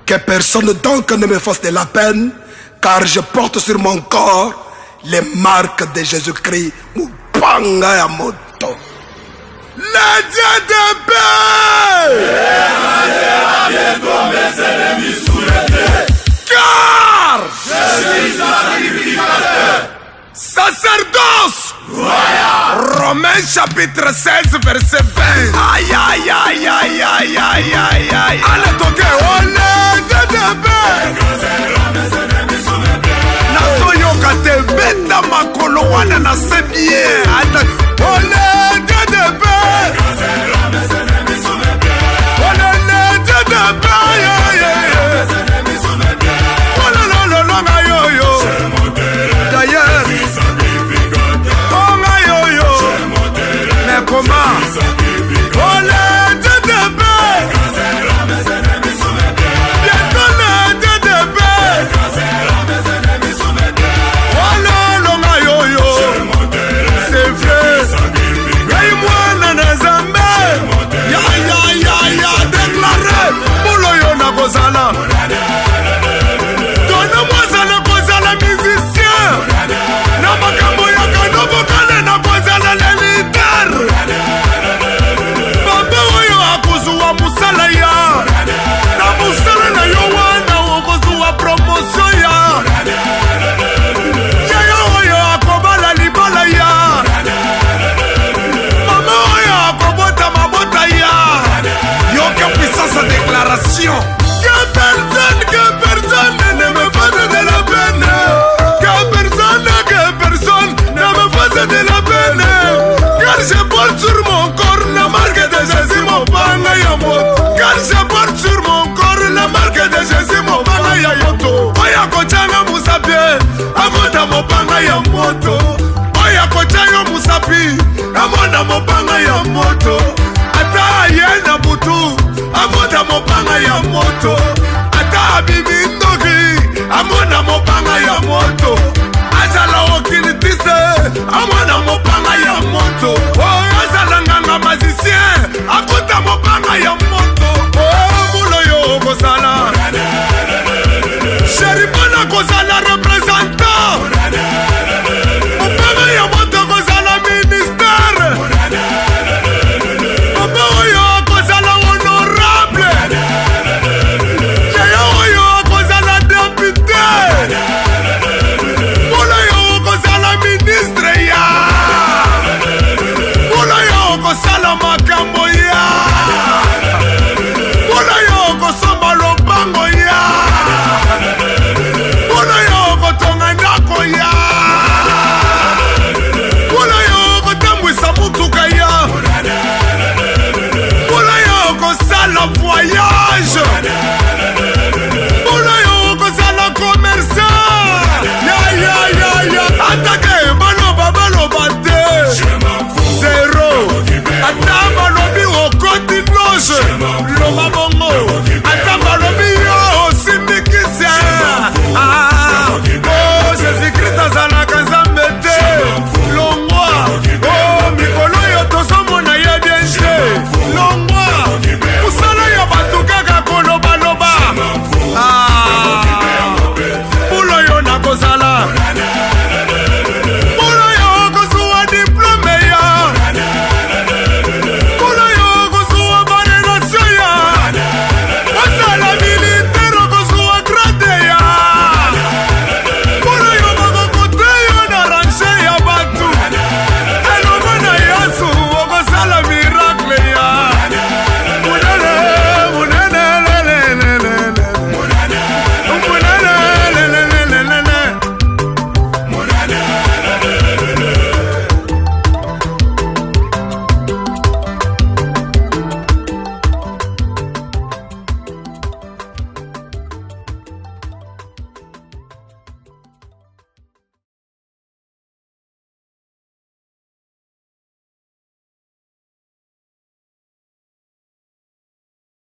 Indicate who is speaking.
Speaker 1: Que personne donc ne me fasse de la peine, car je porte sur mon corps les marques de Jésus-Christ. Mupanga ya moto. Le Dieu de paix! Car je suis sacrificateur. Sacerdoce. Romains chapitre 16 verset 20. Aïe aïe aïe aïe aïe aïe aïe aïe. Allez toquer. Oh le Dieu de paix. Nasoyoka te beta makolo wana na sebie. Oh le Dieu de paix. Oh le Dieu de paix. Oh la la la la yo yo. D'ailleurs, oh ma yo yo. Mais comment? Oh le Dieu de paix. Bientôt le Dieu de paix. Oh la la ma yo yo. C'est vrai. Paye-moi nana zambe. Ya ya ya ya. Déclaré. Moulo yo na kozala. Donne-moi ça na kozala musicien. Na makambo ya kano vokale na kozala le leader. Baba oyo akuzuwa musala ya. Na musala na yo wana okuzuwa promotion ya. Yayo oyo akobala libala ya. Mama oyo akobota mabota ya. Yo que puissance de déclaration. Que personne ne me fasse de la peine. Que personne ne me fasse de la peine. Car je porte sur mon corps la marque de Jésus, mon panga ya moto. Car je porte sur mon corps la marque de Jésus, mon panga ya yoto. Oya kochanga musapie, amonda mo panga ya moto. Oya kochanga musapi, amonda mo panga ya moto. Ata yena butu, amonda mo panga ya moto. Ata bibi ndogi, amonda mo panga ya moto. Azala okinitise, amona mopanga ya moto. Oh, azala nganga magicien, akota mopanga ya moto. Oh, mulo yo kozala. Sheribana kozala représentant. Mopanga ya moto kozala ministère. Mopanga yo kozala honorable. Yaya yo kozala député. Ministre ya Mula yo kosala makambo ya Mula yo kosomba lopango ya Mula yo kotonga ndako ya Mula yo kotambwisa mutuka ya Mula yo kosala voyage Mula yo kosala commerçant Ya Atake baloba te Zero Ata balobi okoti loge Loba